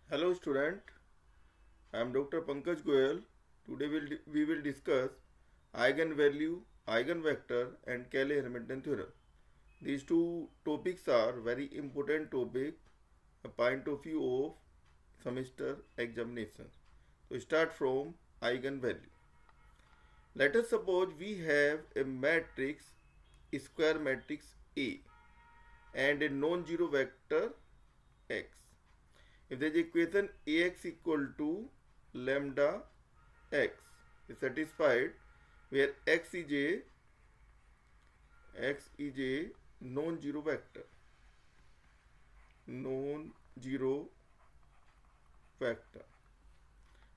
Hello student, I am Dr. Pankaj Goyal. Today we will discuss eigenvalue, eigenvector and Cayley-Hamilton theorem. These two topics are very important topic a point of view of semester examination. So start from eigenvalue. Let us suppose we have a matrix, a square matrix A and a non-zero vector x. If there is equation Ax equal to lambda x is satisfied where x is a non-zero vector non-zero vector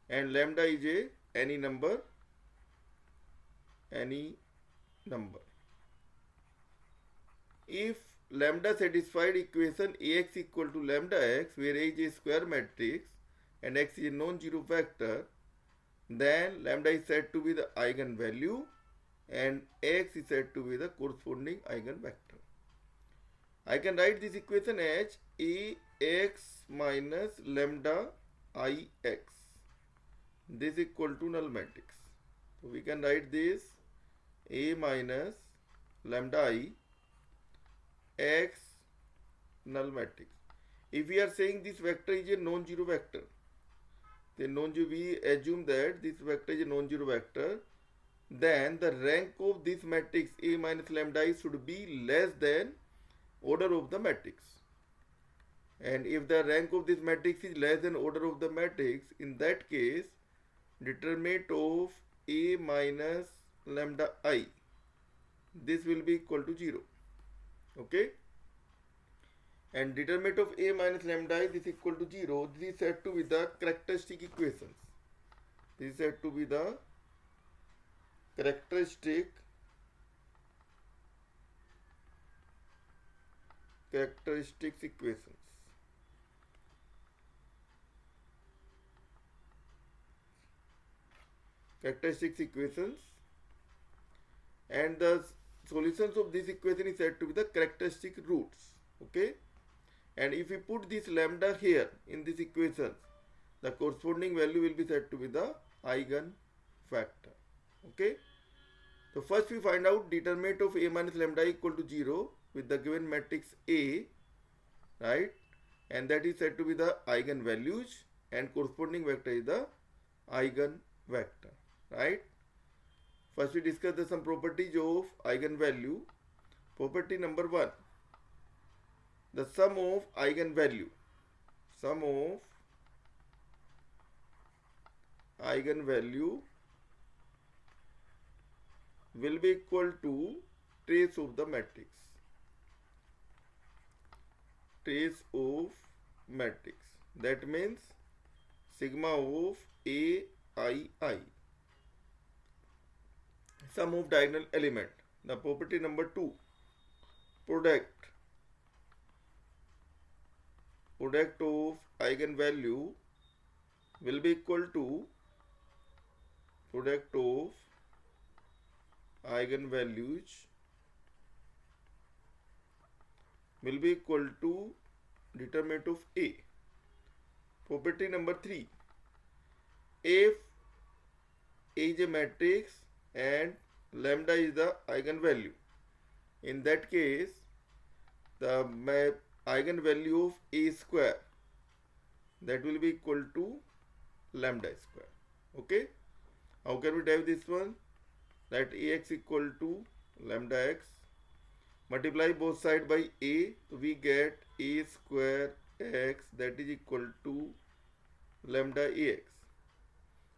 and lambda is a any number. If lambda satisfied equation Ax equal to lambda x where A is a square matrix and x is a non-zero vector, then lambda is said to be the eigenvalue and x is said to be the corresponding eigenvector. I can write this equation as Ax minus lambda Ix. This is equal to null matrix. So we can write this A minus lambda I x null matrix. If we are saying this vector is a non-zero vector, then we assume that this vector is a non-zero vector, then the rank of this matrix A minus lambda I should be less than order of the matrix. And if the rank of this matrix is less than order of the matrix, in that case, determinant of A minus lambda I, this will be equal to 0. Okay? And determinant of A minus lambda I is equal to 0. This is said to be the characteristic equations. This is said to be the characteristic characteristics equations. Characteristics equations, and the solutions of this equation is said to be the characteristic roots. Okay, and if we put this lambda here in this equation, the corresponding value will be said to be the eigenvector. Okay, so first we find out determinant of A minus lambda equal to 0 with the given matrix A, right, and that is said to be the eigenvalues and corresponding vector is the eigenvector, right. First we discuss some properties of eigenvalue. Property number 1, the sum of eigenvalue will be equal to trace of the matrix. That means sigma of AII. Sum of diagonal element. The property number 2, product of eigenvalue will be equal to product of eigenvalues will be equal to determinant of A. Property number 3, if A is a matrix and lambda is the eigenvalue, in that case the eigenvalue of A square, that will be equal to lambda square. Okay, how can we derive this one? That Ax equal to lambda x, multiply both sides by A, so we get A square x, that is equal to lambda Ax,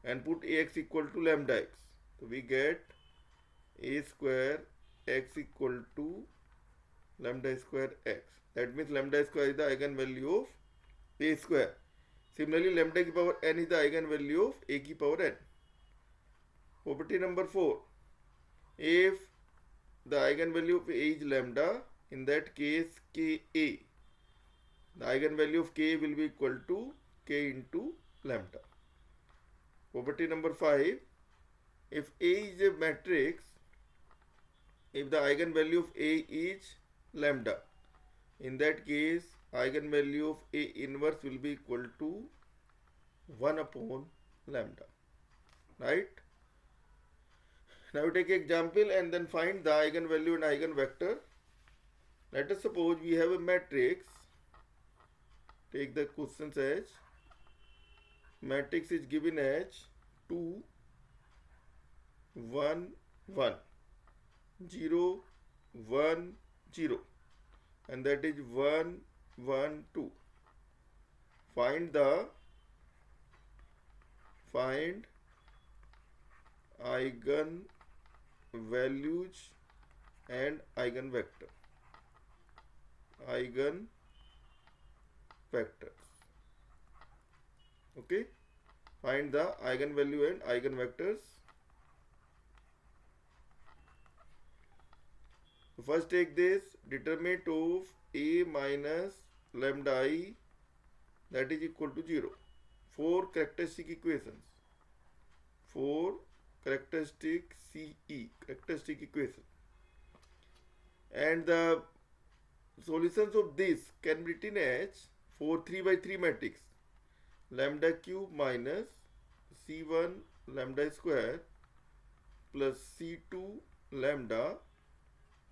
and put Ax equal to lambda x, so we get A square x equal to lambda square x. That means lambda square is the eigenvalue of A square. Similarly, lambda ki power n is the eigenvalue of A ki power n. Property number 4, if the eigenvalue of A is lambda, in that case Ka, the eigenvalue of K will be equal to K into lambda. Property number 5, if A is a matrix, if the eigenvalue of A is lambda, in that case eigenvalue of A inverse will be equal to 1 upon lambda, right? Now we take example and then find the eigenvalue and eigenvector. Let us suppose we have a matrix. Take the questions as matrix is given as 2 1 1 0 1 0, and that is 1 1 2. Find eigenvalues and eigenvectors. Okay, find the eigenvalue and eigenvectors. First take this determinant of a minus lambda I, that is equal to 0. 4 characteristic equations. 4 characteristic equation. And the solutions of this can be written as 4 3 by 3 matrix. Lambda cube minus C1 lambda square plus C2 lambda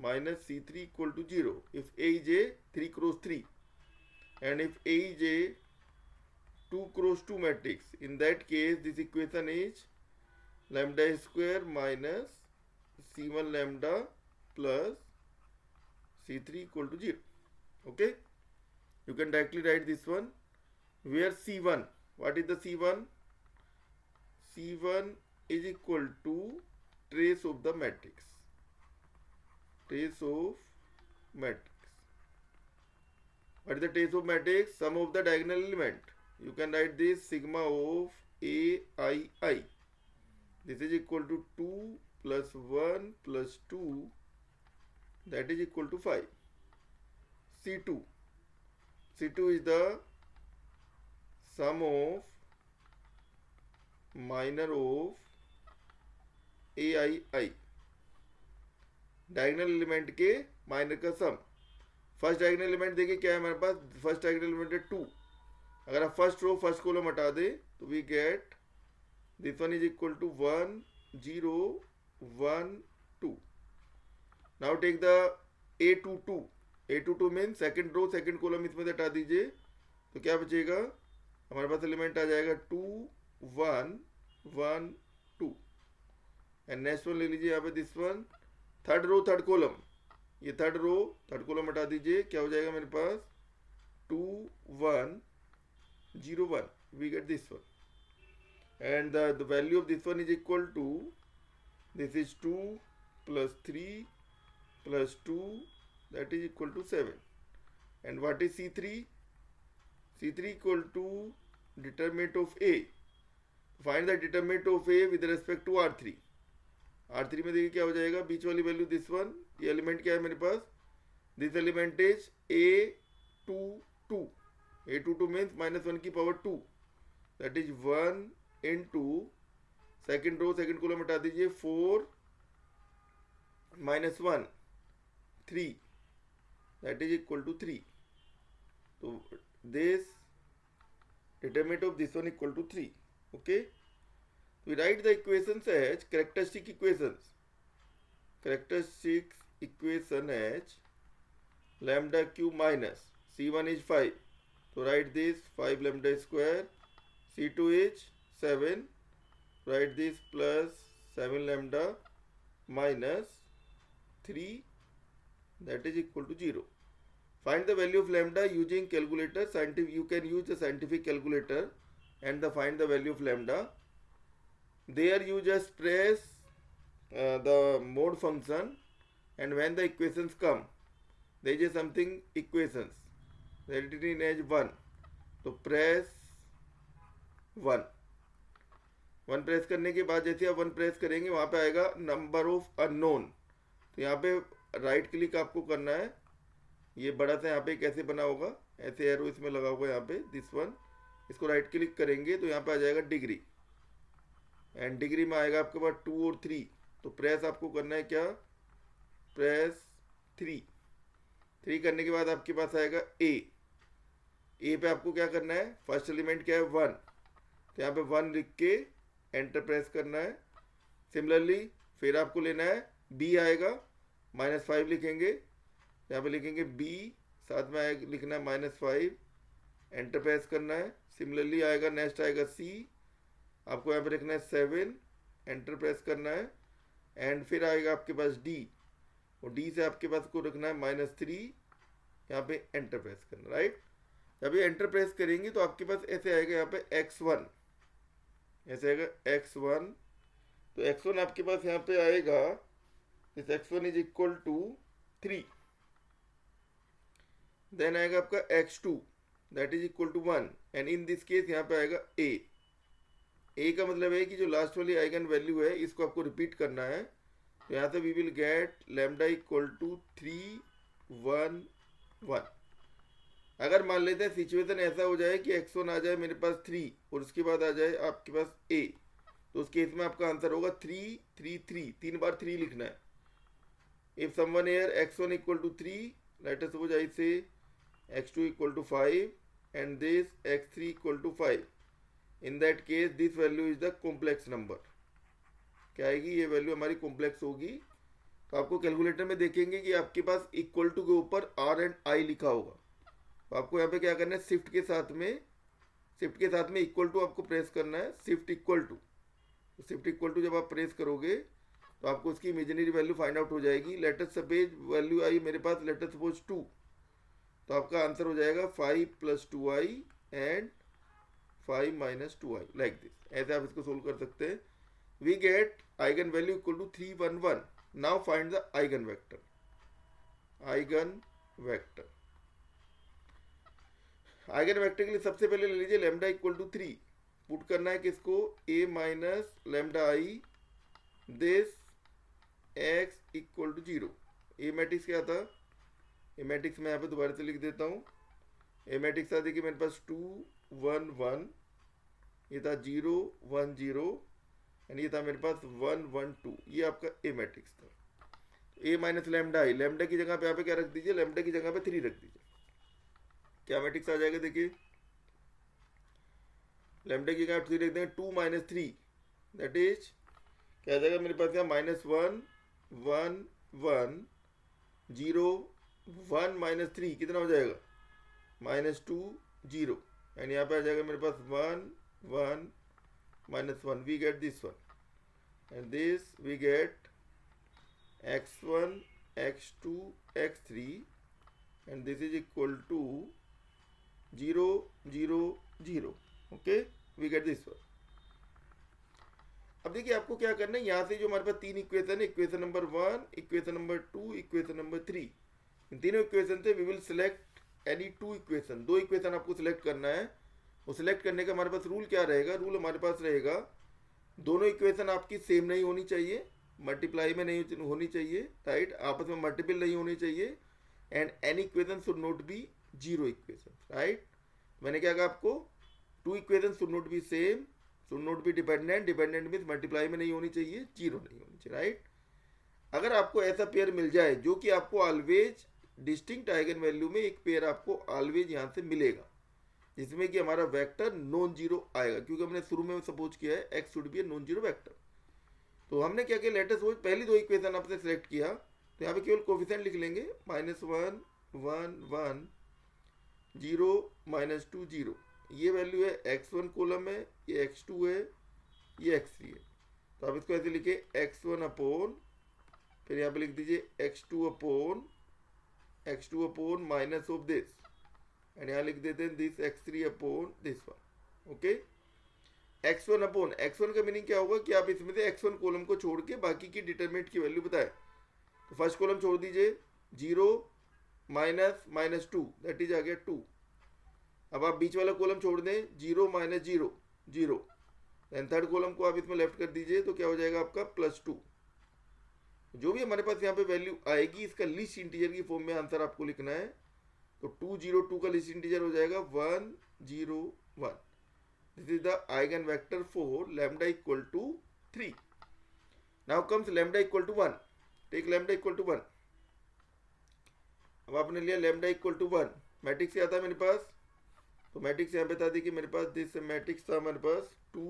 minus C3 equal to 0 if A is a 3 cross 3 and if A is a 2 cross 2 matrix. In that case, this equation is lambda square minus C1 lambda plus C3 equal to 0. Okay, you can directly write this one. Where C1, what is the C1? C1 is equal to trace of the matrix. Trace of matrix. What is the trace of matrix? Sum of the diagonal element. You can write this sigma of AII. This is equal to 2 plus 1 plus 2, that is equal to 5. C2. C2 is the sum of minor of AII. Diagonal element के minor का सम. First diagonal element देखिए क्या है हमारे पास. First diagonal element है 2. अगर आप first row first column हटा दे तो we get this one is equal to 1 0 1 2. Now take the A22. A22 mean second row second column इसमें से हटा दीजिए तो क्या बचेगा हमारे पास एलिमेंट आ जाएगा 2 1 1 2. एंड नेक्स्ट वन ले लीजिए यहाँ पे this one third row third column. ये थर्ड रो थर्ड कॉलम हटा दीजिए क्या हो जाएगा मेरे पास 2 1 0 1. We get this one and the value of this one is equal to this is 2 plus 3 plus 2, that is equal to 7. And what is C3? C3 equal to determinant of A. Find the determinant of A with respect to R3. R3 में देखिए क्या हो जाएगा बीच वाली value this one. ये element क्या है मेरे पास. This element is A22. A22 means -1 की power 2, that is 1 into second row second column हटा दीजिए 4 -1 3, that is equal to 3. So this determinant of this one equal to 3. Okay, we write the equations as characteristic equations. Characteristic equation as lambda cube minus C1 is 5, so write this 5 lambda square. C2 is 7, write this plus 7 lambda minus 3, that is equal to 0. Find the value of lambda using calculator. Scientific, you can use the scientific calculator and find the value of lambda. There you just press the mode function, and when the equations come, there is something equations, that it is as 1. So press 1. 1 press करने के बाद जैसे आप 1 press करेंगे वहाँ पे आएगा number of unknown. तो यहाँ पे राइट क्लिक आपको करना है. ये बड़ा सा यहाँ पे कैसे बना होगा, ऐसे एरो इसमें लगा होगा यहाँ पे दिस वन. इसको राइट क्लिक करेंगे तो यहाँ पे आ जाएगा डिग्री, एंड डिग्री में आएगा आपके पास 2 और 3. तो प्रेस आपको करना है क्या, प्रेस 3 करने के बाद आपके पास आएगा ए पे आपको क्या करना है, फर्स्ट एलिमेंट क्या है 1, तो यहाँ पे 1 लिख के एंटर प्रेस करना है। सिमिलरली फिर आपको लेना है b आएगा, -5 लिखेंगे, यहाँ पे लिखेंगे b, साथ में आएगा लिखना है -5, एंटर प्रेस करना है। सिमिलरली आएगा नेक्स्ट आएगा c, आपको यहाँ पे लिखना है 7, एंटर प्रेस करना है। एंड फिर आएगा आपके पास d, और d से आपके पास को रखना है -3, यहाँ पे एंटर प्रेस करना, राइट। जब ये एंटर प्रेस करेंगे तो आपके पास ऐसे आएगा यहाँ पे x1, ऐसे आएगा x1। तो x1 आपके पास यहाँ पे आएगा, इस x1 is equal to 3। Then आएगा आपका x2 that is equal to 1, and in this case यहाँ पे आएगा a का मतलब है कि जो लास्ट वाली आइगन वैल्यू है इसको आपको रिपीट करना है। तो यहाँ से we will get lambda equal to 3 1 1। अगर मान लेते हैं सिचुएशन ऐसा हो जाए कि x1 आ जाए मेरे पास 3 और उसके बाद आ जाए आपके पास a, तो उस केस में आपका आंसर होगा 3 3 3, 3 बार 3 लिखना है। If someone here x1 equal to 3, let us suppose I say x2 equal to 5 and this x3 equal to 5, in that case this value is the complex number. क्या आएगी? ये वैल्यू हमारी complex होगी। तो आपको कैलकुलेटर में देखेंगे कि आपके पास इक्वल टू के ऊपर r एंड i लिखा होगा। तो आपको यहाँ पे क्या करना है, शिफ्ट के साथ में इक्वल टू आपको प्रेस करना है, शिफ्ट इक्वल टू। तो शिफ्ट इक्वल टू जब आप प्रेस करोगे तो आपको उसकी इमेजिनरी वैल्यू फाइंड आउट हो जाएगी। लेट अस सपोज वैल्यू आई मेरे पास, लेट अस सपोज 2, तो आपका आंसर हो जाएगा 5 + 2i and 5 - 2i, like this. ऐसे आप इसको सोल्व कर सकते हैं। We get eigenvalue equal to 3 1 1। Now find the eigen vector. Eigenvector के लिए सबसे पहले ले लीजिए लैम्डा इक्वल टू 3। पुट करना है किसको, a minus lambda I, this x equal to 0। A matrix क्या था? ए मैट्रिक्स मैं यहाँ पे दोबारा से लिख देता हूँ। ए मैट्रिक्स था, देखिए मेरे पास 2 1 1, ये था 0 1 0, एंड ये था मेरे पास 1 1 2। ये आपका ए मैट्रिक्स था। ए माइनस लैम्डा आई, लैम्डा की जगह पे यहाँ पे क्या रख दीजिए, लैम्डा की जगह पे 3 रख दीजिए। क्या मैट्रिक्स आ जाएगा? देखिए लैम्डा की जगह 3 रख देंगे, 2 - 3 दैट इज क्या आ जाएगा मेरे पास? क्या -1 1 1 0 1 - 3 कितना हो जाएगा? -2 0, एंड यहाँ पे आ जाएगा मेरे पास 1 1 -1। We get this one and this we get x1 x2 x3 and this is equal to 0 0 0। Okay, we get this one. अब देखिए आपको क्या करना है, यहाँ से जो हमारे पास 3 इक्वेशन है, equation number 1, equation number 2, equation number 3, इन तीनों इक्वेशन से we will select any 2 equation. 2 equation आपको सिलेक्ट करना है। वो सिलेक्ट करने का हमारे पास रूल क्या रहेगा? रूल हमारे पास रहेगा, दोनों इक्वेशन आपकी सेम नहीं होनी चाहिए, मल्टीप्लाई में नहीं होनी चाहिए, राइट, आपस में मल्टीपल नहीं होनी चाहिए, and any equation should not be 0 equation, right. मैंने क्या कहा आपको? 2 equation should not be same, should not be dependent, dependent means multiply में नहीं होनी चाहिए, 0 नहीं होनी चाहिए, राइट। अगर आपको ऐसा पेयर मिल जाए जो कि आपको ऑलवेज डिस्टिंक्ट आइगन वैल्यू में एक पेयर आपको ऑलवेज यहाँ से मिलेगा, जिसमें कि हमारा वेक्टर नॉन जीरो आएगा, क्योंकि हमने शुरू में सपोज किया है x should be a non zero vector. तो हमने क्या किया, लेट अस सपोज पहली 2 इक्वेशन आपने सेलेक्ट किया, तो यहाँ पे केवल कोफिशिएंट लिख लेंगे, -1 1 1 0 -2 0। ये वैल्यू है x1 कॉलम में, ये x2 है, ये x3 है। तो आप इसको ऐसे लिखे x1 अपॉन, फिर यहाँ पे लिख दीजिए x2 upon minus of this, and यहाँ लिख देते हैं this x3 upon this one. Okay, x1 upon, x1 का मीनिंग क्या होगा कि आप इसमें से x1 कॉलम को छोड़ के बाकी की डिटरमिनेंट की वैल्यू बताएं। तो फर्स्ट कॉलम छोड़ दीजिए, 0 -2 दैट इज आ गया 2। अब आप बीच वाला कॉलम छोड़ दें, 0 - 0 0, एंड थर्ड कॉलम को आप इसमें लेफ्ट कर दीजिए, तो क्या हो जाएगा आपका +2। जो भी हमारे पास यहाँ पे वैल्यू आएगी, इसका लीस्ट इंटीजर की फॉर्म में आंसर आपको लिखना है। तो 2 0 2 का लीस्ट इंटीजर हो जाएगा 1 0 1। This is the eigen vector for lambda equal to 3। Now comes lambda equal to 1। Take lambda equal to 1। अब आपने लिया लैम्डा इक्वल टू 1, मैट्रिक्स क्या था मेरे पास, तो मैट्रिक्स यहाँ पे था, देखिए मेरे पास दिस मैट्रिक्स था हमारे पास 2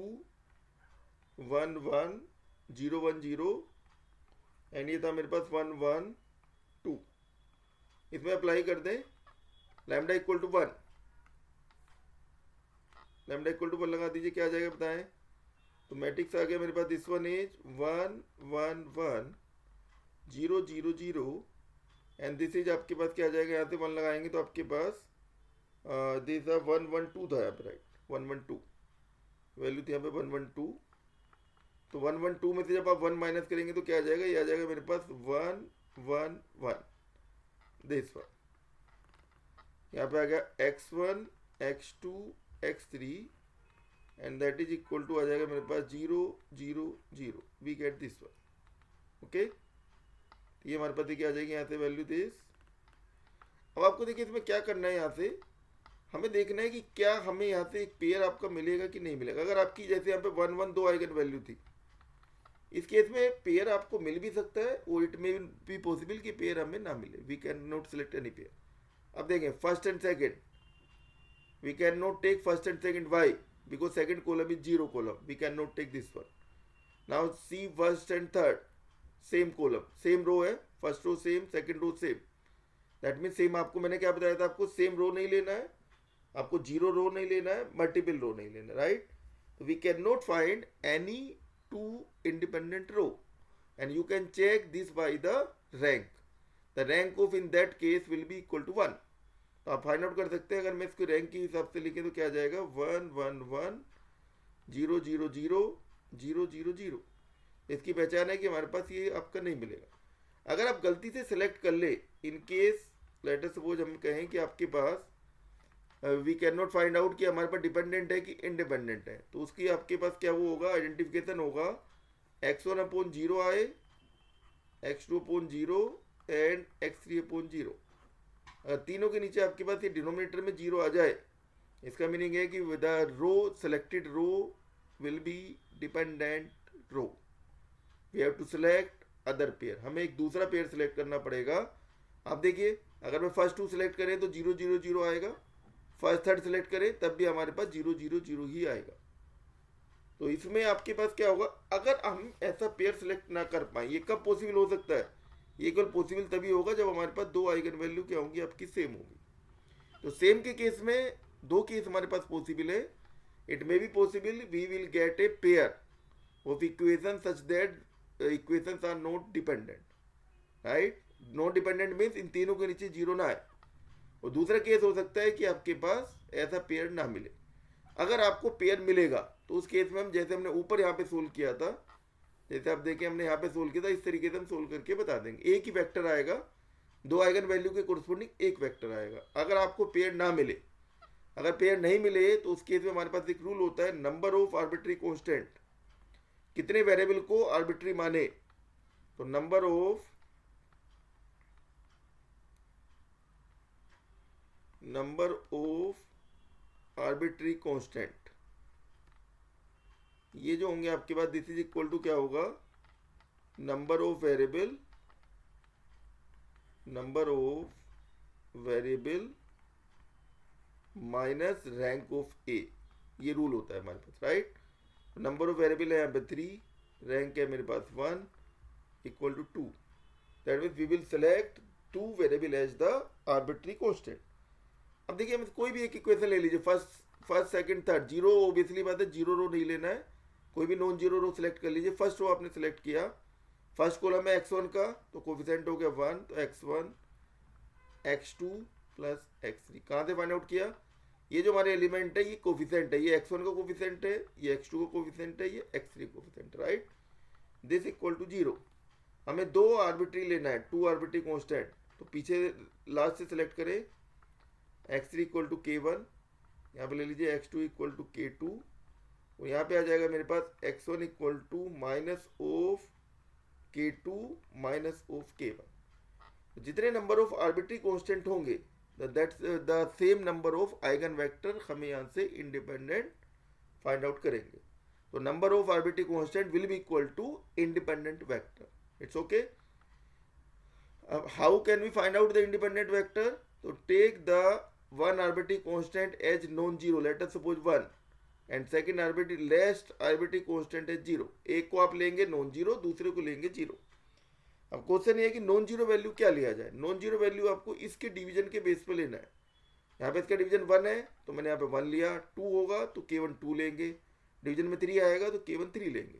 1 1 0 1 0 एंड ये था मेरे पास 1 1 2। इसमें अप्लाई कर दें lambda equal to 1, lambda equal to 1 लगा दीजिए, क्या आ जाएगा बताएं। तो मैट्रिक्स आ गया मेरे पास, this one is 1 1 1 0 0 0 and this is आपके पास क्या आ जाएगा, यहाँ से 1 लगाएंगे तो आपके पास दिस 1 1 2 था यहाँ पे, राइट 1 1 2 वैल्यू थी यहाँ पे 1 1 2। तो 1 1 2 में से जब आप 1 माइनस करेंगे तो क्या आ जाएगा, ये आ जाएगा मेरे पास 1 1 1 दिस वन। यहाँ पे आ गया x1 x2 x3 and that is equal to आ जाएगा मेरे पास 0 0 0। We get this one. Okay, ये हमारे पास देखिए आ जाएगी यहाँ से वैल्यू दिस। अब आपको देखिए इसमें क्या करना है, यहाँ से हमें देखना है कि क्या हमें यहाँ से एक पेयर आपका मिलेगा कि नहीं मिलेगा। अगर आपकी जैसे यहाँ पे 1 1 2 आइगन वैल्यू थी, इस केस में पेयर आपको मिल भी सकता है और इट मे बी पॉसिबल कि पेयर हमें ना मिले। We can not select any pair. अब देखें first and second, we can not take first and second. Why? Because second column is 0 column, we can not take this one. Now see first and third, same column same row है, first row same second row same, that mean same. आपको मैंने क्या बताया था, आपको same row नहीं लेना है, आपको 0 रो नहीं लेना है, मल्टीपल रो नहीं लेना, राइट। तो we can not find any two independent row and you can check this by the rank. The rank of in that case will be equal to 1। तो आप फाइंड आउट कर सकते हैं। अगर मैं इसको रैंक के हिसाब से लिखे तो क्या आ जाएगा, 1 1 1 0 0 0 0 0 0। इसकी पहचान है कि हमारे पास ये आपका नहीं मिलेगा। अगर आप गलती से सिलेक्ट कर ले, इन केस लेटर सपोज हम कहें कि आपके पास we can not find out कि हमारे पास डिपेंडेंट है कि इंडिपेंडेंट है, तो उसकी आपके पास क्या वो होगा, आइडेंटिफिकेशन होगा x1 अपॉन 0 आए, x2 upon 0 and x3 upon 0। अगर तीनों के नीचे आपके पास ये डिनोमिनेटर में 0 आ जाए, इसका मीनिंग है कि the row selected row will be dependent row. We have to select other pair, हमें एक दूसरा पेयर सेलेक्ट करना पड़ेगा। आप देखिए अगर मैं फर्स्ट 2 सेलेक्ट करें तो 0 0 0 आएगा, फर्स्ट थर्ड सेलेक्ट करें तब भी हमारे पास 0 0 0 ही आएगा। तो इसमें आपके पास क्या होगा, अगर हम ऐसा पेयर सेलेक्ट ना कर पाए, ये कब पॉसिबल हो सकता है, ये केवल पॉसिबल तभी होगा जब हमारे पास 2 आइगन वैल्यू क्या होंगी, आपकी सेम होगी। तो सेम के केस में 2 केस हमारे पास पॉसिबल है। It may be possible we will get a pair of equation such that equations are not dependent, right. Not dependent means इन तीनों के नीचे 0 ना आए। और दूसरा केस हो सकता है कि आपके पास ऐसा पेयर ना मिले। अगर आपको पेयर मिलेगा तो उस केस में हम जैसे हमने ऊपर यहाँ पे सोल्व किया था, जैसे आप देखें हमने यहाँ पे सोल्व किया था, इस तरीके से हम सोल्व करके बता देंगे। एक ही वेक्टर आएगा, 2 आइगन वैल्यू के कोरस्पोंडिंग एक वेक्टर आएगा। अगर आपको पेयर ना मिले, अगर पेयर नहीं मिले तो उस केस में हमारे पास एक रूल होता है, नंबर ऑफ आर्बिट्री कांस्टेंट, कितने वेरिएबल को आर्बिट्री माने। तो नंबर ऑफ आर्बिट्री कांस्टेंट, ये जो होंगे आपके पास, दिस इज इक्वल टू क्या होगा, number of variable minus rank of A. ये रूल होता है हमारे पास, राइट। नंबर ऑफ वेरिएबल है यहाँ पे 3, रैंक है मेरे पास 1 equal to 2। That means we will select 2 variable as the arbitrary constant. अब देखिए हम कोई भी एक इक्वेशन ले लीजिए, फर्स्ट सेकंड थर्ड, 0 ओबियसली बात है 0 रो नहीं लेना है, कोई भी नॉन 0 रो सिलेक्ट कर लीजिए। फर्स्ट रो आपने सिलेक्ट किया, फर्स्ट कॉलम है x1 का, तो कोफिशिएंट हो गया 1, तो x1 x2 प्लस x3। कहाँ से फाइंड आउट किया, ये जो हमारे एलिमेंट है ये कोफिशिएंट है, ये x1 का कोफिशिएंट है, ये x2 का कोफिशिएंट है, ये x3 का coefficient, right. This equal to 0। हमें 2 आर्बिट्री लेना है, 2 आर्बिट्री कांस्टेंट, तो पीछे लास्ट से सिलेक्ट करें, x3 इक्वल टू k1, यहाँ पे ले लीजिए x2 इक्वल टू k2, और यहाँ पे आ जाएगा मेरे पास x1 equal to minus of k2 minus of k1। जितने नंबर ऑफ आर्बिट्री कांस्टेंट होंगे that's the same number of eigen vector हम यहाँ से इंडिपेंडेंट फाइंड आउट करेंगे। तो number of arbitrary constant will be equal to independent vector. It's okay. How can we find out the independent vector, तो take the one arbitrary constant as non-zero, let us suppose 1, and second arbitrary last arbitrary constant as 0. एक को आप लेंगे non zero, दूसरे को लेंगे zero. अब question ये है कि नॉन जीरो वैल्यू क्या लिया जाए. नॉन जीरो वैल्यू आपको इसके डिवीजन के बेस पे लेना है. यहाँ पे इसका डिवीजन 1 है तो मैंने यहाँ पे 1 लिया. 2 होगा तो केवल 2 लेंगे. डिवीजन में 3 आएगा तो केवल 3 लेंगे.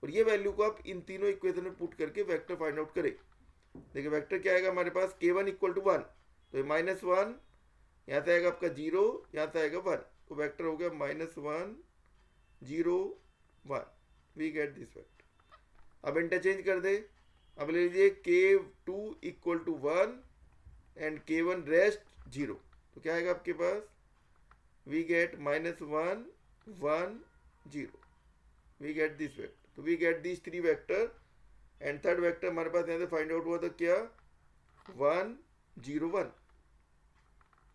और ये वैल्यू को आप इन तीनों इक्वेशन में पुट करके वेक्टर फाइंड आउट करें. देखिए वेक्टर क्या आएगा हमारे पास, k1 इक्वल टू 1, तो ये -1, यहाँ से आएगा आपका 0, यहाँ से आएगा 1, तो वेक्टर हो गया -1 0 1. We get this vector. अब इंटरचेंज कर दे. अब ले लीजिए k2 equal to 1 and k1 rest 0, तो क्या आएगा आपके पास, we get -1 1 0. We get this vector. तो we get this 3 vector and third vector हमारे पास यहाँ से फाइंड आउट हुआ था क्या, 1 0 1.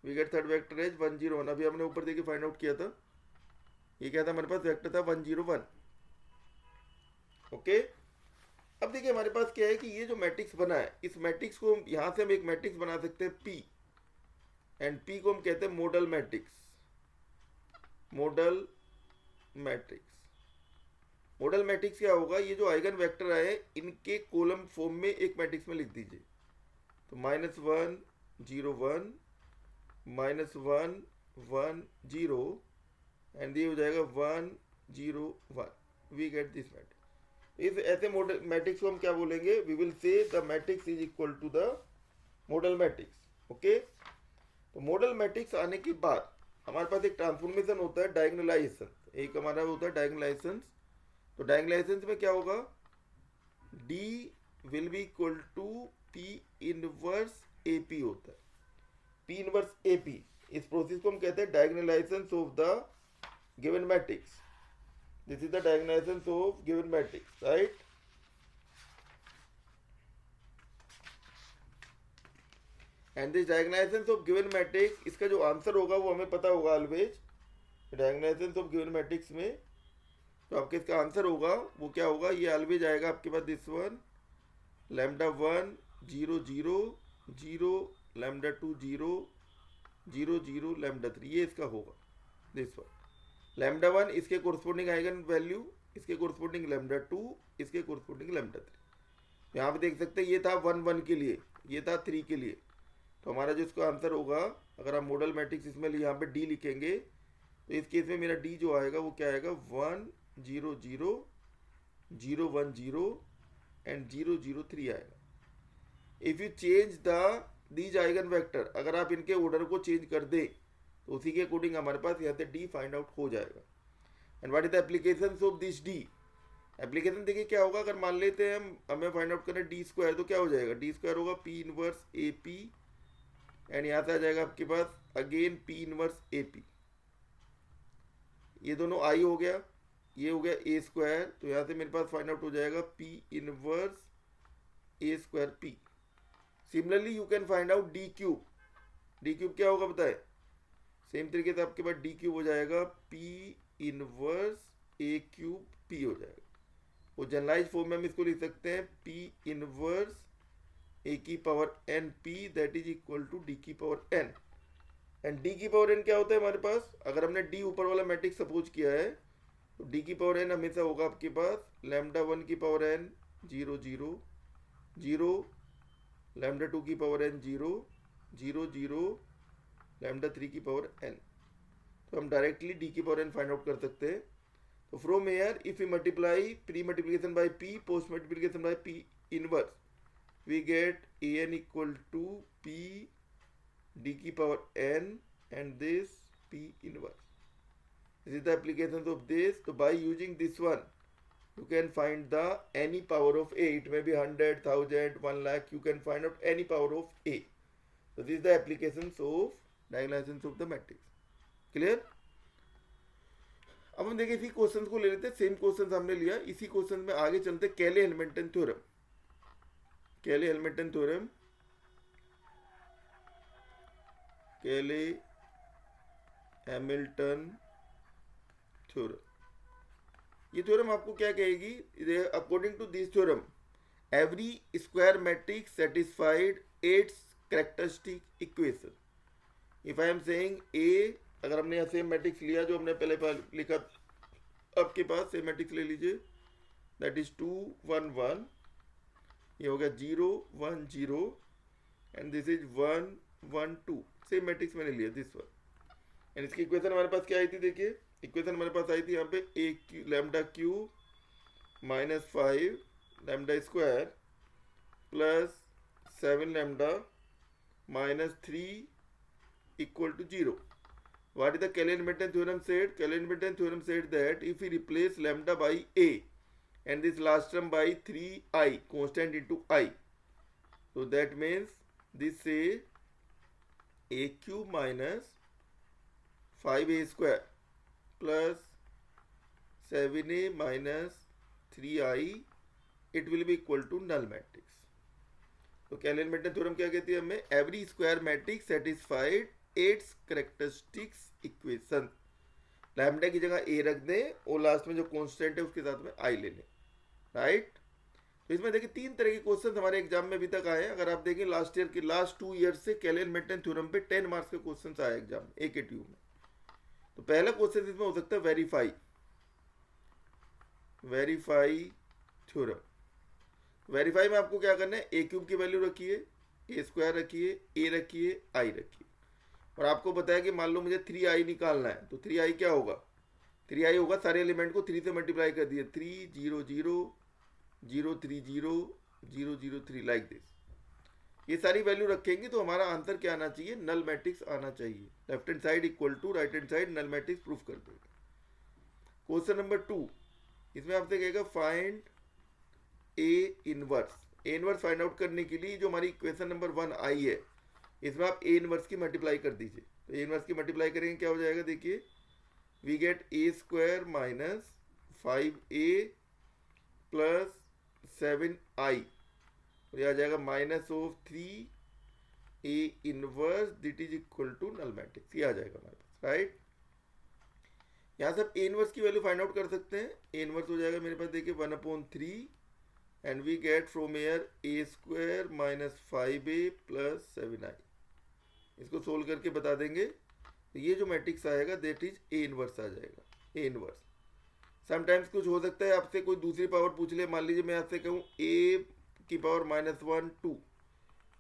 We get third vector as 1 0 1. अभी हमने ऊपर देखिए फाइंड आउट किया था, ये क्या था हमारे पास, वेक्टर था 1 0 1. ओके. अब देखिए हमारे पास क्या है कि ये जो मैट्रिक्स बना है, इस मैट्रिक्स को यहाँ से हम एक मैट्रिक्स बना सकते हैं P, एंड P को हम कहते हैं model matrix. Model matrix. Model matrix क्या होगा, ये जो आइगन वेक्टर आए इनके कॉलम फॉर्म में एक मैट्रिक्स में लिख दीजिए. तो -1 0 1 -1 1 0 एंड ये हो जाएगा 1 0 1. We get this matrix. इस ऐसे मॉडल मैट्रिक्स को हम क्या बोलेंगे, we will say the matrix is equal to the model matrix. Okay. तो मॉडल मैट्रिक्स आने के बाद हमारे पास एक ट्रांसफॉर्मेशन होता है डायगोनलाइजेशन. एक हमारा होता है डायगोनलाइजेशन. तो डायगोनलाइजेशन में क्या होगा, D will be equal to P inverse AP होता है. P इनवर्स AP, इस प्रोसेस को हम कहते हैं diagonalization of the given matrix. This is the diagonalization of given matrix, right. And this diagonalization of given matrix, इसका जो answer होगा वो हमें पता होगा always. Diagonalization of given matrix में तो आपके इसका आंसर होगा वो क्या होगा, ये ऑलवेज आएगा आपके पास दिस वन, λ1 0 0 0 λ2 0 0 0 λ3, ये इसका होगा दिस वन. λ1 इसके कोरस्पोंडिंग आइगन वैल्यू, इसके कोरस्पोंडिंग λ2, इसके कोरस्पोंडिंग λ3. यहाँ पे देख सकते हैं ये था 1 1 के लिए, ये था 3 के लिए. तो हमारा जो इसका आंसर होगा, अगर आप मॉडल मैट्रिक्स इसमें यहाँ पे D लिखेंगे तो इस केस में मेरा D जो आएगा वो क्या आएगा, 1 0 0 0 1 0 एंड 0 0 3 आएगा. If you change these eigen vector, अगर आप इनके ऑर्डर को चेंज कर दे तो उसी के अकॉर्डिंग हमारे पास यहाँ से D फाइंड आउट हो जाएगा. And what is the application of this D. Application देखिए क्या होगा, अगर मान लेते हैं हमें फाइंड आउट करना D स्क्वायर, तो क्या हो जाएगा, D स्क्वायर होगा P इनवर्स AP एंड यहाँ से आ जाएगा आपके पास अगेन P इनवर्स AP. ये दोनों I हो गया, ये हो गया A स्क्वायर, तो यहाँ से मेरे पास फाइंड आउट हो जाएगा P inverse A square P. Similarly you can find out D cube. D cube क्या होगा बताए, सेम तरीके से आपके पास D क्यूब हो जाएगा P inverse A cube P हो जाएगा. वो जनरलाइज फॉर्म में हम इसको लिख सकते हैं P इनवर्स A की power n P that is equal to D की पावर n. एंड D की पावर n क्या होता है हमारे पास, अगर हमने D ऊपर वाला मैट्रिक्स सपोज किया है तो D की पावर n हमेशा होगा आपके पास λ1 की पावर n 0 0 0 λ2 की पावर n 0 0 0 λ3 की पावर n. तो हम डायरेक्टली D की पावर n फाइंड आउट कर सकते हैं. तो from here if you multiply pre multiplication bye P, post multiplication bye P inverse, we get an equal to P D की power n and this P inverse. This is the applications of this. So by using this one, you can find the any power of A. It may be 100, 1000, 1 lakh. You can find out any power of A. So this is the applications of diagonalizations of the matrix. Clear? अब हम देखिए इसी question को ले लेते हैं. Same question हमने लिया, इसी क्वेश्चन में आगे चलते Cayley Hamilton theorem. Cayley Hamilton theorem, Cayley Hamilton theorem. ये थ्योरम आपको क्या कहेगी, according to this theorem every square matrix satisfied its characteristic equation. If I am saying A, अगर हमने यहाँ सेम मैट्रिक्स लिया जो हमने पहले लिखा आपके पास, सेम मैट्रिक्स ले लीजिए, दैट इज 2 1 1, ये हो गया 0 1 0, and this is 1 1 2, same matrix मैंने लिया दिस वन। एंड इसकी इक्वेशन हमारे पास क्या आई थी, देखिए इक्वेशन हमारे पास आई थी यहाँ पे A cube lambda cube minus 5 lambda square plus 7 lambda minus 3 equal to 0. What is the Cayley-Hamilton theorem said? Cayley-Hamilton theorem said that if we replace lambda by a and this last term by 3i constant into I, so that means this say a cube minus 5a square plus 7a minus 3i, it will be equal to null matrix. तो कैलेन-मेटन theorem क्या कहती है हमें? Every square matrix satisfied it's characteristics equation. Lambda की जगह ए रख दें और लास्ट में जो कांस्टेंट है उसके साथ में आई ले लें, राइट। तो इसमें देखिए 3 तरह के क्वेश्चन हमारे एग्जाम में अभी तक आए हैं। अगर आप देखें लास्ट ईयर के लास्ट 2 ईयर से कैलेन-मेटन थ्योरम पे 10 मार्क्स के क्वेश्चन आए एग्जाम में, एक ट्यूब में। तो पहला क्वेश्चन इसमें हो सकता है वेरीफाई थ्योरम। वेरीफाई में आपको क्या करना है, ए क्यूब की वैल्यू रखिए, ए स्क्वायर रखिए, ए रखिए, आई रखिए, और आपको बताया कि मान लो मुझे 3i निकालना है, तो 3i क्या होगा, 3i होगा सारे एलिमेंट को 3 से मल्टीप्लाई कर दिए, 3 0 0 0 3 0 0 0 3 लाइक दिस। ये सारी वैल्यू रखेंगे तो हमारा आंसर क्या आना चाहिए, नल मैट्रिक्स आना चाहिए। Left hand side equal to right hand side null matrix proof कर देगा। क्वेश्चन नंबर 2, इसमें आपसे कहेगा find A inverse. A inverse find out करने के लिए जो हमारी इक्वेशन नंबर 1 आई है, इसमें आप ए इनवर्स की मल्टीप्लाई कर दीजिए। तो ए इनवर्स की मल्टीप्लाई करेंगे क्या हो जाएगा, देखिए we get A square minus 5a plus 7i, और यह आ जाएगा minus of 3 A inverse that is equal to null matrix, ये आ जाएगा हमारे पास, राइट। यहाँ से आप ए इनवर्स की वैल्यू फाइंड आउट कर सकते हैं। ए इनवर्स हो जाएगा मेरे पास देखिए 1/3, and we get from here a square minus 5a plus 7i। इसको सोल्व करके बता देंगे तो ये जो मैट्रिक्स आएगा दैट इज ए इनवर्स आ जाएगा, ए इनवर्स। समटाइम्स कुछ हो सकता है आपसे कोई दूसरी पावर पूछ ले, मान लीजिए मैं आपसे कहूँ a की पावर -1 2,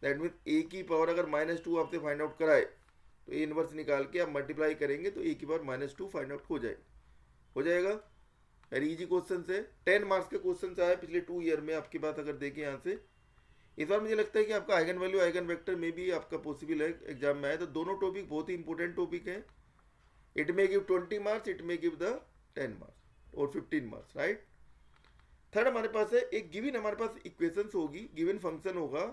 दैट मीन्स a की पावर अगर -2 आपसे फाइंड आउट कराए तो ए इनवर्स निकाल के आप मल्टीप्लाई करेंगे तो a की पावर -2 फाइंड आउट हो जाएगा। वेरी इजी क्वेश्चन है, 10 मार्क्स के क्वेश्चन आए पिछले 2 ईयर में। आपकी बात अगर देखें यहाँ से, इस बार मुझे लगता है कि आपका आइगन वैल्यू आइगन वेक्टर में भी आपका पॉसिबल है एग्जाम में आए, तो दोनों टॉपिक बहुत ही इंपॉर्टेंट टॉपिक है। It may give 20 marks, it may give the 10 marks और 15 मार्क्स, राइट। थर्ड हमारे पास है एक गिवन, हमारे पास इक्वेशंस होगी, गिवन फंक्शन होगा,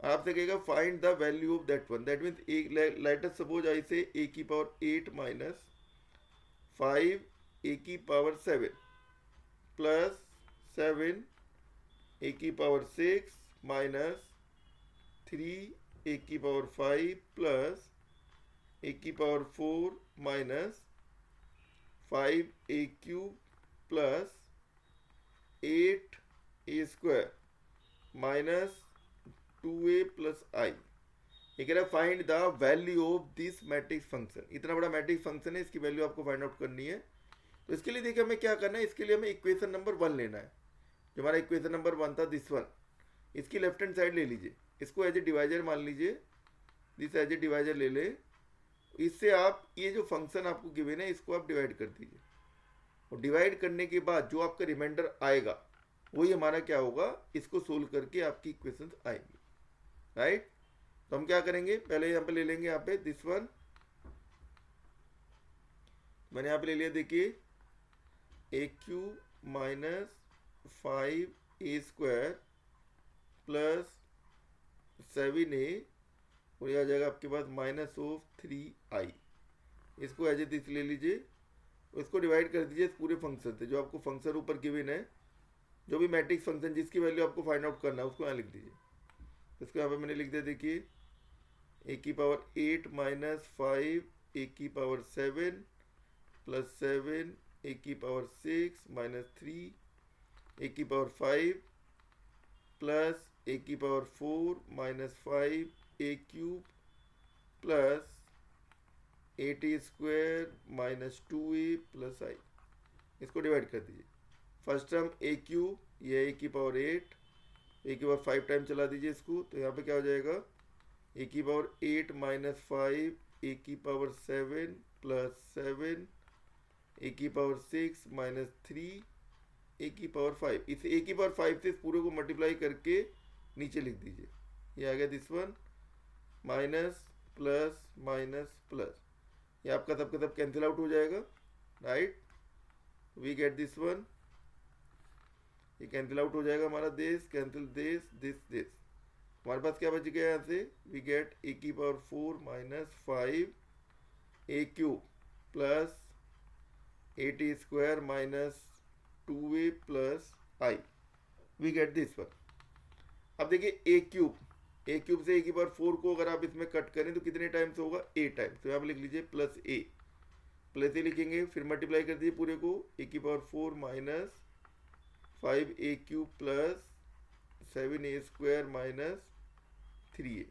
आपसे कहेगा find the value of that one. That means late us suppose I से a की पावर 8 माइनस 5 a की पावर 7 प्लस 7 a की पावर 6 माइनस 3 a की पावर 5 प्लस a की power 4 minus 5a cube plus 8a square minus 2a plus i। ये कह रहा है find the value of this matrix function. इतना बड़ा मैट्रिक्स फंक्शन है, इसकी वैल्यू आपको फाइंड आउट करनी है। तो इसके लिए देखिए हमें क्या करना है, इसके लिए हमें इक्वेशन नंबर 1 लेना है। जो हमारा इक्वेशन नंबर 1 था दिस वन, इसकी लेफ्ट हैंड साइड ले लीजिए, इसको एज ए डिवाइजर मान लीजिए, दिस एज ए डिवाइजर ले ले। इससे आप ये जो फंक्शन आपको गिवन है इसको आप डिवाइड कर दीजिए, और डिवाइड करने के बाद जो आपका रिमाइंडर आएगा वही हमारा क्या होगा, इसको सोल्व करके आपकी इक्वेशन आएगी, राइट। तो हम क्या करेंगे, पहले यहाँ पे ले लेंगे, यहाँ पे दिस वन मैंने यहाँ पे ले लिया, देखिए A cube minus 5a square plus 7a, और यह आ जाएगा आपके पास माइनस ऑफ 3i। इसको एज ए दिस ले लीजिए, इसको डिवाइड कर दीजिए इस पूरे फंक्शन से। जो आपको फंक्शन ऊपर गिवन है, जो भी मैट्रिक्स फंक्शन जिसकी वैल्यू आपको फाइंड आउट करना है उसको यहाँ लिख दीजिए। इसको यहाँ पे मैंने लिख दिया, देखिए a की पावर 8 माइनस 5 a की पावर 7 प्लस 7 a की पावर 6 माइनस 3 a की पावर 5 प्लस a की power 4 minus 5 a cube plus 8a² minus 2a plus I, इसको डिवाइड कर दीजिए। फर्स्ट टर्म a³ ये a की पावर 8, a की पावर 5 टाइम चला दीजिए इसको, तो यहाँ पे क्या हो जाएगा a की पावर 8 माइनस 5 a की पावर 7 प्लस 7 a की पावर 6 माइनस 3 a की पावर 5। इस a की पावर 5 से इस पूरे को मल्टीप्लाई करके नीचे लिख दीजिए। ये आ गया this one, minus plus minus plus, ये आपका सबका सब कैंसिल आउट हो जाएगा, right. We get this one, ये कैंसिल आउट हो जाएगा हमारा, दिस कैंसिल दिस, हमारे पास क्या बच गया यहाँ से, वी गेट a की power 4 minus 5 a³ plus 8a² minus 2a plus I, we get this one. अब देखिए a³ से a की पावर 4 को अगर आप इसमें कट करें तो कितने टाइम्स होगा, a टाइम्स, तो यहाँ पे लिख लीजिए प्लस a लिखेंगे, फिर मल्टीप्लाई कर दीजिए पूरे को, a की power 4 minus 5a³ plus 7a² minus 3a,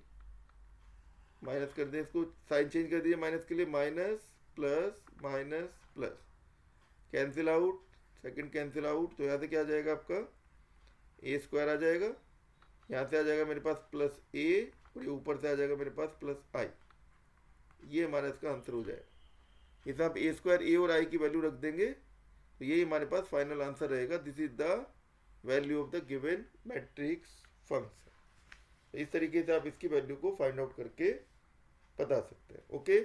minus कर दें इसको, साइन चेंज कर दीजिए माइनस के लिए, minus plus cancel out, second cancel out, तो यहाँ से क्या आ जाएगा आपका a² आ जाएगा, यहाँ से आ जाएगा मेरे पास प्लस a, और ये ऊपर से आ जाएगा मेरे पास प्लस आई, ये हमारा इसका आंसर हो जाएगा। इसे आप a² a और i की वैल्यू रख देंगे तो यही हमारे पास फाइनल आंसर रहेगा। This is the value of the given matrix function. इस तरीके से आप इसकी वैल्यू को फाइंड आउट करके बता सकते हैं। ओके,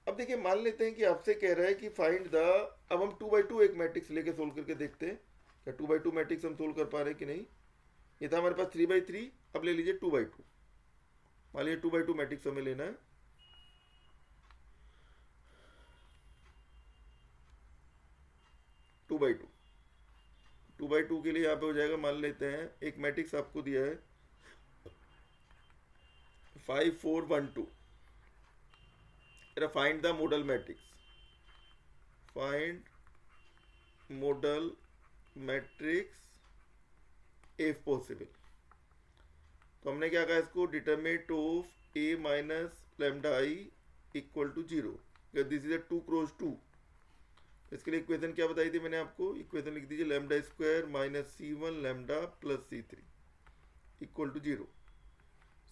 अब देखिए मान लेते हैं कि आपसे कह रहा है कि फाइंड द, अब हम 2x2 एक मैट्रिक्स लेके सोल्व करके देखते हैं क्या 2x2 मैट्रिक्स हम सोल्व कर पा रहे हैं कि नहीं। ये था हमारे पास 3x3, अब ले लीजिए 2x2, मान लीजिए 2x2 मैट्रिक्स हमें लेना है। टू बाई टू के लिए यहाँ पे हो जाएगा, मान लेते हैं एक मैट्रिक्स आपको दिया है 5 4 1 2, find the model matrix, find model matrix if possible. तो हमने क्या कहा इसको, determinant of a minus lambda i equal to 0, this is a 2 cross 2। इसके लिए इक्वेशन क्या बताई थी मैंने आपको, इक्वेशन लिख दीजिए λ² minus c1 lambda plus c3 equal to 0।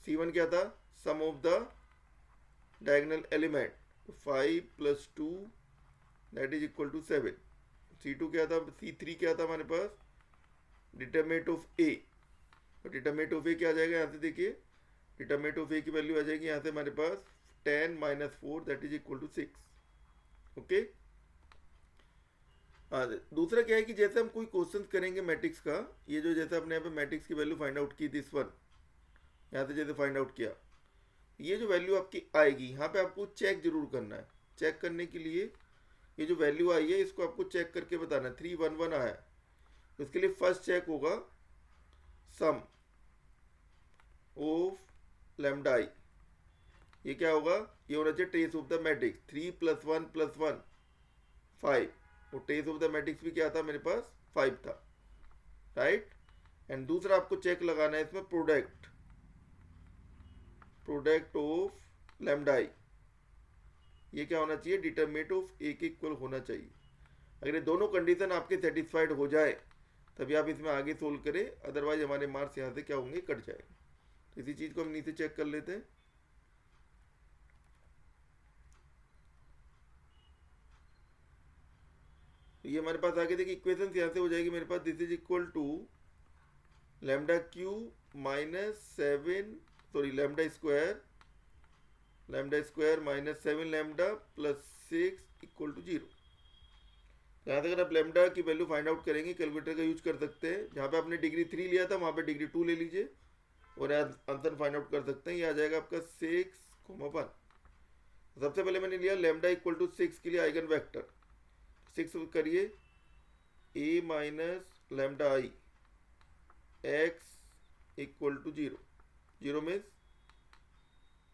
c1 क्या था, sum of the diagonal element 5 plus 2 that is equal to 7। c2 क्या था, c3 क्या था हमारे पास, डिटरमिनेंट ऑफ a, और डिटरमिनेंट ऑफ a क्या आ जाएगा यहाँ से देखिए, डिटरमिनेंट ऑफ a की वैल्यू आ जाएगी यहाँ से हमारे पास 10 minus 4 that is equal to 6। Okay, हाँ दूसरा क्या है कि जैसे हम कोई क्वेश्चन करेंगे मैट्रिक्स का, ये जो जैसे अपने यहाँ पे मैट्रिक्स की वैल्यू फाइंड आउट की दिस वन, यहाँ से जैसे फाइंड आउट किया, ये जो वैल्यू आपकी आएगी यहाँ पे आपको चेक जरूर करना है। चेक करने के लिए ये जो वैल्यू आई है इसको आपको चेक करके बताना है। 3 1 1 आया है, तो इसके लिए फर्स्ट चेक होगा सम ऑफ लैम्डा i, ये क्या होगा, ये होना चाहिए trace of the matrix 3 plus 1 plus 1 5, और ट्रेस ऑफ द मैट्रिक्स भी क्या था मेरे पास 5 था, राइट। एंड दूसरा आपको चेक लगाना है इसमें प्रोडक्ट ऑफ लैम्डा i, ये क्या होना चाहिए, डिटरमिनेंट ऑफ a के इक्वल होना चाहिए। अगर ये दोनों कंडीशन आपके सेटिस्फाइड हो जाए तभी आप इसमें आगे सोल्व करें, अदरवाइज हमारे मार्क्स यहाँ से क्या होंगे, कट जाएंगे। तो इसी चीज को हम नीचे चेक कर लेते हैं। तो ये हमारे पास आगे देखिए इक्वेशन यहाँ से हो जाएगी मेरे पास, this is equal to λ³ minus 7 sorry λ² minus 7 lambda plus 6 equal to 0। यहाँ से अगर आप लैम्डा की वैल्यू फाइंड आउट करेंगे कैलकुलेटर का यूज कर सकते हैं, जहाँ पे आपने डिग्री 3 लिया था वहाँ पे डिग्री 2 ले लीजिए और आंसर फाइंड आउट कर सकते हैं। ये आ जाएगा आपका 6,1। सबसे पहले मैंने लिया लैम्डा इक्वल टू 6 के लिए आइगन वेक्टर 6 करिए, a minus lambda i x equal to 0, 0 means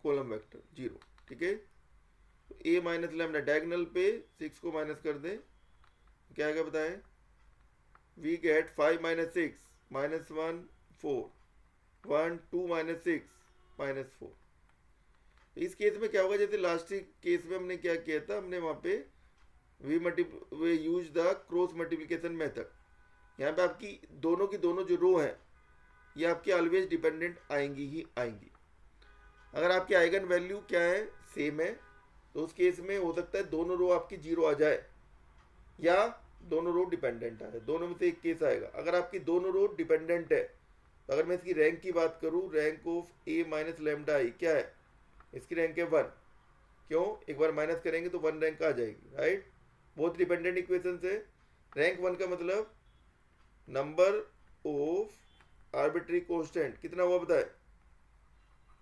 column vector 0, ठीक है। तो a माइनस लैम्डा डायगोनल पे 6 को माइनस कर दें, क्या आएगा बताएं, we get 5 minus 6 minus 1 4 1 2 minus 6 minus 4। इस केस में क्या होगा, जैसे लास्ट केस में हमने क्या किया था, हमने वहाँ पे we use the cross multiplication method. यहाँ पे आपकी की दोनों जो रो हैं ये आपकी ऑलवेज डिपेंडेंट आएंगी ही आएंगी। अगर आपकी आइगन वैल्यू क्या है, सेम है, तो उस केस में हो सकता है दोनों रो आपकी जीरो आ जाए या दोनों रो डिपेंडेंट आए, दोनों में से एक केस आएगा। अगर आपकी दोनों रो डिपेंडेंट है तो अगर मैं इसकी रैंक की बात करूं, rank of A minus lambda I क्या है, इसकी रैंक है 1। क्यों, एक बार माइनस करेंगे तो 1 रैंक आ जाएगी, राइट। बहुत डिपेंडेंट इक्वेशन से रैंक 1 का मतलब नंबर ऑफ आर्बिट्री कांस्टेंट कितना हुआ बताए,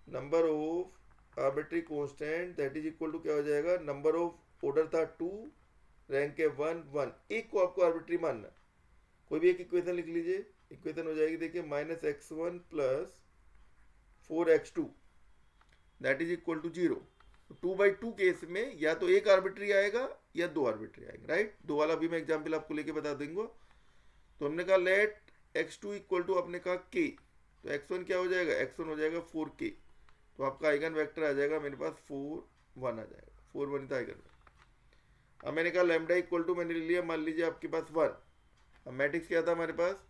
number of arbitrary constant that is equal to क्या हो जाएगा, नंबर ऑफ ऑर्डर था 2, रैंक है 1 1, एक को आपको आर्बिट्री मानना। कोई भी एक इक्वेशन लिख लीजिए, इक्वेशन हो जाएगी देखिए -x1 plus 4x2 that is equal to 0। 2/2 case में या तो एक आर्बिट्री आएगा या दो आर्बिट्री आएंगे, राइट। दो वाला भी मैं एग्जाम्पल आपको लेके बता दूंगा। तो हमने कहा लेट x2 इक्वल टू, आपने कहा k, तो x1 क्या हो जाएगा, x1 हो जाएगा 4k, तो आपका आइगन वेक्टर आ जाएगा मेरे पास 4 1 आ जाएगा, 4 1 था आइगन। अब मैंने कहा लैम्डा इक्वल टू, मैंने ले लिया मान लीजिए आपके पास 1। अब मैट्रिक्स क्या था हमारे पास,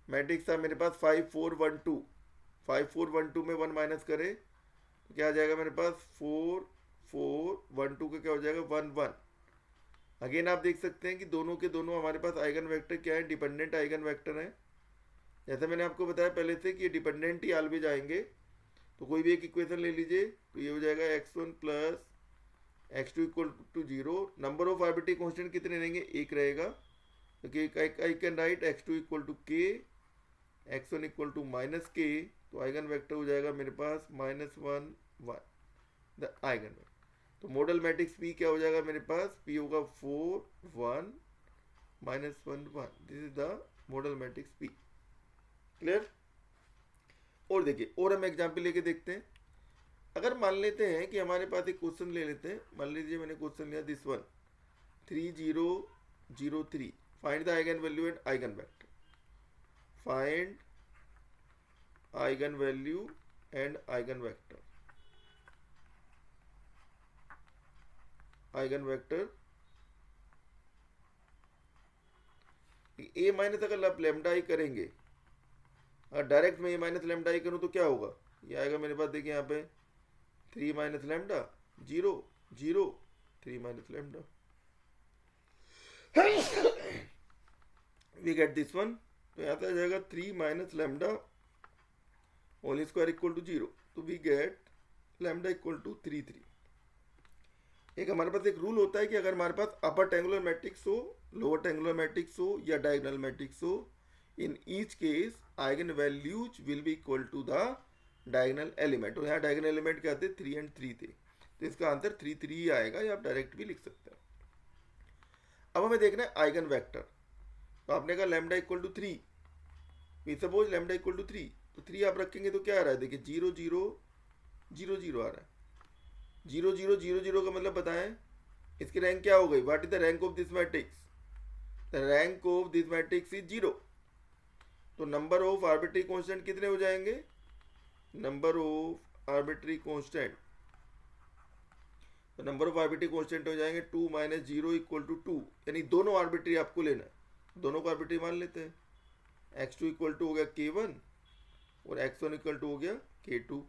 मैट्रिक्स था मेरे पास 5 4 1 2, 5 4 1 2 में 1 माइनस करे तो क्या आ जाएगा मेरे पास 4 4 1 2 का क्या हो जाएगा 1 1। अगेन आप देख सकते हैं कि दोनों के दोनों हमारे पास आइगन वेक्टर क्या है, डिपेंडेंट आइगन वेक्टर है। जैसे मैंने आपको बताया पहले से कि ये डिपेंडेंट ही ऑलवेज आएंगे। तो कोई भी एक इक्वेशन ले लीजिए, तो ये हो जाएगा x1 plus x2 equal to 0। Number of arbitrary constant कितने रहेंगे, एक रहेगा, क्योंकि I can write x2 equal to k, x1 equal to minus k, तो आइगन वेक्टर हो जाएगा मेरे पास -1 1 द आइगन वेक्टर। तो मॉडल मैट्रिक्स P क्या हो जाएगा मेरे पास, P होगा 4 1 -1 1, this is the model matrix P। Clear. और देखिए, और हम एग्जाम्पल लेके देखते हैं। अगर मान लेते हैं कि हमारे पास एक क्वेश्चन ले लेते हैं, मान लीजिए मैंने क्वेश्चन लिया this one 3 0 0 3, find the eigen value and eigen vector, find eigen value and eigen vector, eigen vector A minus, अगर आप लेमडा आई करेंगे, अगर डायरेक्ट मैं ए माइनस लेमडा आई करूँ तो क्या होगा, ये आएगा मेरे पास देखिए यहाँ पे 3 minus lambda 0 0 3 minus lambda, we get this one. तो यहाँ पे आ जाएगा 3 minus lambda whole square equal to 0, तो we get lambda equal to 3 3। एक हमारे पास एक रूल होता है कि अगर हमारे पास अपर ट्रायंगुलर मैट्रिक्स हो, लोअर ट्रायंगुलर मैट्रिक्स हो या डायगोनल मैट्रिक्स हो, in each case eigen values will be equal to the diagonal element. और यहाँ डायगोनल एलिमेंट क्या थे, 3 and 3 थे, तो इसका आंसर 3 3 ही आएगा, या आप डायरेक्ट भी लिख सकते हैं। अब हमें देखना है आइगन वेक्टर। तो आपने कहा lambda equal to 3, we suppose lambda equal to 3, तो 3 आप रखेंगे तो क्या आ रहा है, देखिए 0 0 0 0 आ रहा है। 0 0 0 0 का मतलब बताएं, इसकी रैंक क्या हो गई, what is the rank of this matrix, the rank of this matrix is 0। तो नंबर ऑफ आर्बिट्री कांस्टेंट कितने हो जाएंगे, नंबर ऑफ आर्बिट्री कांस्टेंट, तो नंबर ऑफ आर्बिट्री कांस्टेंट हो जाएंगे 2 - 0 इक्वल टू 2, यानी दोनों आर्बिट्री आपको लेना है, दोनों को आर्बिट्री मान लेते हैं। x2 इक्वल टू हो गया k1 और x1 इक्वल टू हो गया k2।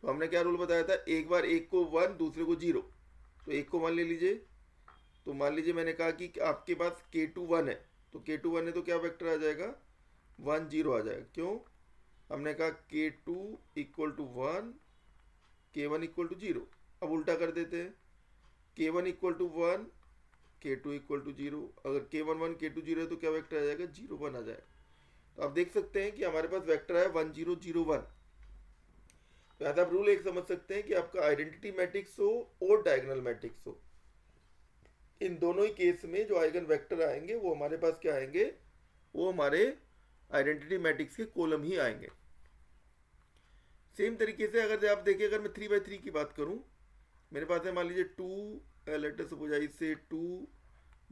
तो हमने क्या रूल बताया था, एक बार एक को 1 दूसरे को 0, तो एक को 1 ले लीजिए। तो मान लीजिए मैंने कहा कि आपके पास k2 1 है, तो k2 1 है तो क्या वेक्टर आ जाएगा 1 0 आ जाएगा। क्यों, हमने कहा k2 equal to 1 k1 equal to 0। अब उल्टा कर देते हैं, k1 equal to 1 k2 equal to 0, अगर k1 1 k2 0 है तो क्या वेक्टर आ जाएगा 0 1 आ जाएगा। तो आप देख सकते हैं कि हमारे पास वेक्टर है 1 0 0 1। तो आप रूल एक समझ सकते हैं कि आपका आइडेंटिटी मैट्रिक्स हो और डायगोनल मैट्रिक्स हो, इन दोनों ही केस में जो आइगन वेक्टर आएंगे वो हमारे पास क्या आएंगे, वो हमारे आइडेंटिटी मैट्रिक्स के कॉलम ही आएंगे। सेम तरीके से अगर आप देखिए, अगर मैं 3/3 की बात करूं, मेरे पास है मान लीजिए 2 लेटर सपोज आई से 2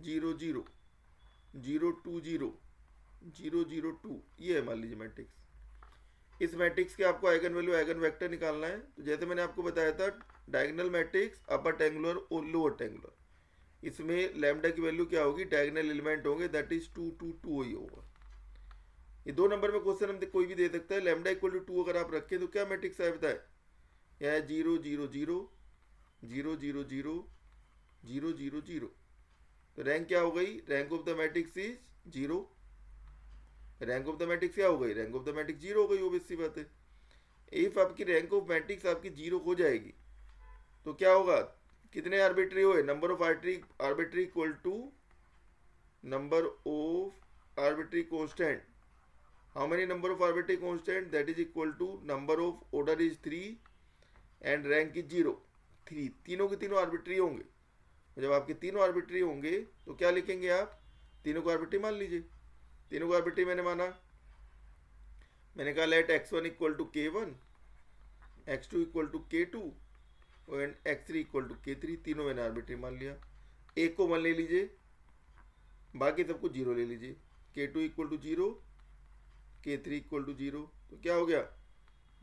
0 0 0 2 0 0 0 2, ये है मान लीजिए मैट्रिक्स। इस मैट्रिक्स के आपको आइगन वैल्यू आइगन वेक्टर निकालना है। तो जैसे मैंने आपको बताया था डायगोनल मैट्रिक्स अपर ट्रायंगुलर और लोअर ट्रायंगुलर, इसमें लैम्डा की वैल्यू क्या होगी, डायगोनल एलिमेंट होंगे, दैट इज 2 2 2 ही होगा। ये 2 नंबर में क्वेश्चन हम कोई भी दे सकता है। लैम्डा इक्वल टू 2 अगर आप रखें तो क्या मैट्रिक्स है बताए, यह है 0 0 0 0 0 0 0 0 0। तो रैंक क्या हो गई, rank of the matrix is 0। Rank of the matrix क्या हो गई, रैंक ऑफ द मैट्रिक्स 0 हो गई, ओबियस सी बात है। इफ आपकी रैंक ऑफ मैट्रिक्स आपकी 0 हो जाएगी तो क्या होगा, कितने आर्बिट्री हुए, number of arbitrary equal to number of arbitrary constant. How many number of arbitrary constant, that is equal to number of order is 3 and rank is 0। 3 तीनों के तीनों आर्बिट्री होंगे। जब आपके तीनों आर्बिट्री होंगे तो क्या लिखेंगे आप, तीनों को आर्बिट्री मान लीजिए। तीनों को आर्बिट्री मैंने माना, मैंने कहा let x1 equal to k1, x2 equal to k2 एंड x3 इक्वल टू k3। तीनों मैंने आर्बिट्री मान लिया। एक को 1 ले लीजिए, बाकी सबको 0 ले लीजिए। k2 equal to 0, k3 equal to 0। तो क्या हो गया,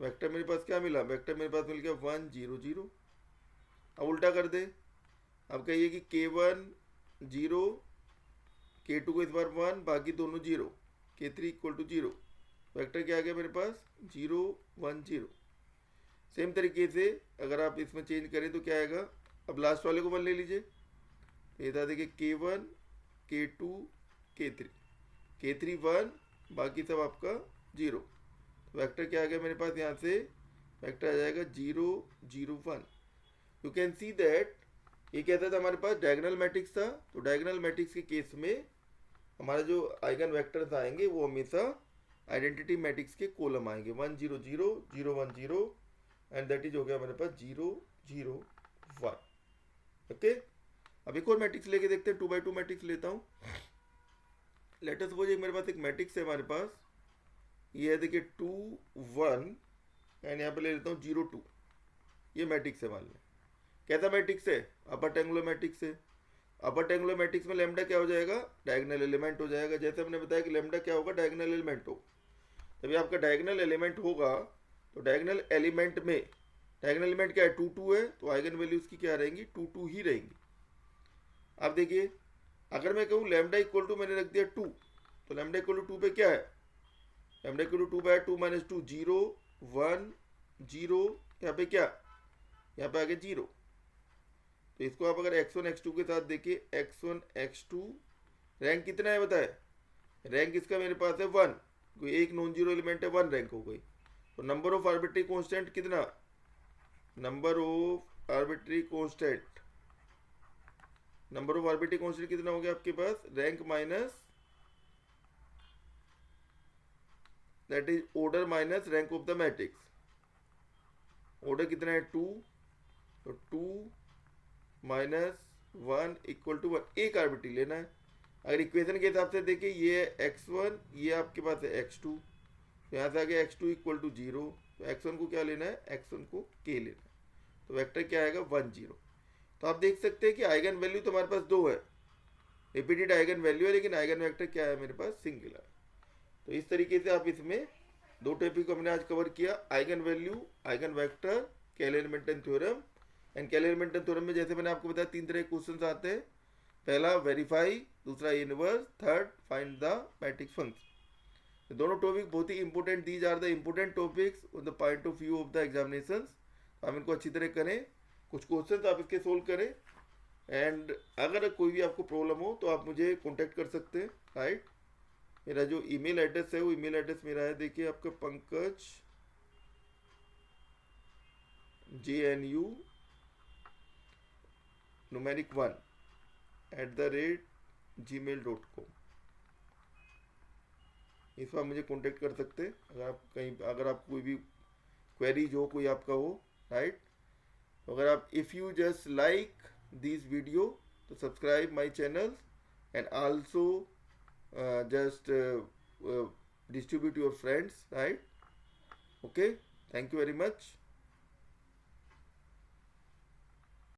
वेक्टर मेरे पास क्या मिला, वेक्टर मेरे पास मिल गया 1 0 0। अब उल्टा कर दे, अब कहिए कि k1 0, k2 को इस बार 1, बाकी दोनों 0, k3 इक्वल टू 0। वेक्टर क्या आ गया मेरे पास 0 1 0। सेम तरीके से अगर आप इसमें चेंज करें तो क्या आएगा, अब लास्ट वाले को 1 ले लीजिए। ये था देखिए k1 k2 k3, k3 1, बाकी सब आपका 0। वेक्टर क्या आ गया मेरे पास, यहाँ से वेक्टर आ जाएगा 0 0 1। यू कैन सी दैट ये कहता था हमारे पास डायगोनल मैट्रिक्स था। तो डायगोनल मैट्रिक्स के केस में हमारा जो आइगन वेक्टर्स आएंगे वो हमेशा आइडेंटिटी मैट्रिक्स के कॉलम आएंगे, 1 0 0 0 1 0 एंड दैट इज हो गया हमारे पास 0 0 1। ओके, अब एक और मैट्रिक्स लेके देखते हैं, 2 by 2 मैट्रिक्स लेता हूँ। लेट अस सपोज मेरे पास एक मैट्रिक्स है हमारे पास, ये है देखिए 2 1 एंड यहाँ पे ले लेता हूँ 0 2। ये मैट्रिक्स है मान लें, कैसा मैट्रिक्स है, अपर ट्रायंगुलर मैट्रिक्स है। अपर ट्रायंगुलर मैट्रिक्स में लैम्डा क्या हो जाएगा, डायगोनल एलिमेंट हो जाएगा। जैसे हमने बताया कि लैम्डा क्या होगा, डायगोनल एलिमेंट हो। जब ये आपका डायगोनल एलिमेंट होगा तो डायगोनल एलिमेंट में, डायगोनल एलिमेंट क्या है 2 2 है, तो आइगन वैल्यूज की क्या रहेंगी 2 2 ही रहेंगी। अब देखिए अगर मैं कहूँ लैम्डा इक्वल टू, मैंने रख दिया 2, तो लैम्डा इक्वल टू 2 पे क्या है, लैम्डा इक्वल टू 2 पे 2 माइनस 2 0 1 0, यहाँ पे क्या, यहाँ पे आ गया 0। तो इसको आप अगर x1 x2 के साथ देखिए, x1 x2 रैंक कितना है बताए, रैंक इसका मेरे पास है 1, कोई एक नॉन जीरो एलिमेंट है 1 रैंक हो गई। तो नंबर ऑफ आर्बिट्री कांस्टेंट कितना, number of arbitrary constant, number of arbitrary constant कितना हो गया आपके पास, rank minus that is order minus rank of the matrix. Order कितना है 2, तो 2 माइनस 1 इक्वल टू 1, एक आर्बिट्री लेना है। अगर इक्वेशन के हिसाब से देखिए ये है x1, ये आपके पास है x2, तो यहाँ से आ गया x2 इक्वल टू 0। तो x1 को क्या लेना है, x1 को k लेना है। तो वेक्टर क्या आएगा 1 0। तो आप देख सकते हैं कि आइगन वैल्यू तो हमारे पास 2 है, रिपीटेड आइगन वैल्यू है, लेकिन आइगन वेक्टर क्या है मेरे पास, सिंगुलर। तो इस तरीके से आप इसमें 2 टॉपिक को हमने आज कवर किया, eigen value, eigen vector, Keller-Hamilton theorem. And Keller-Hamilton theorem में जैसे मैंने आपको बताया 3 तरह के क्वेश्चंस आते हैं, पहला वेरीफाई, दूसरा inverse, third find the matrix function. तो दोनों टॉपिक बहुत ही important, these are the important topics on the point of view of the examination. आप इनको अच्छी तरह करें, कुछ क्वेश्चन आप इसके सोल्व करें। एंड अगर कोई भी आपको प्रॉब्लम हो तो आप मुझे कॉन्टेक्ट कर सकते हैं, राइट। मेरा जो ईमेल एड्रेस है वो ईमेल एड्रेस मेरा है, देखिए आपका पंकज JNU न्यूमेरिक 1@gmail.com। इस पर मुझे कांटेक्ट कर सकते हैं अगर आप कहीं, अगर आप कोई भी क्वेरीज हो, कोई आपका हो, राइट। तो अगर आप, if you just like this video तो subscribe my channel and also just distribute your friends, right? Okay, thank you very much.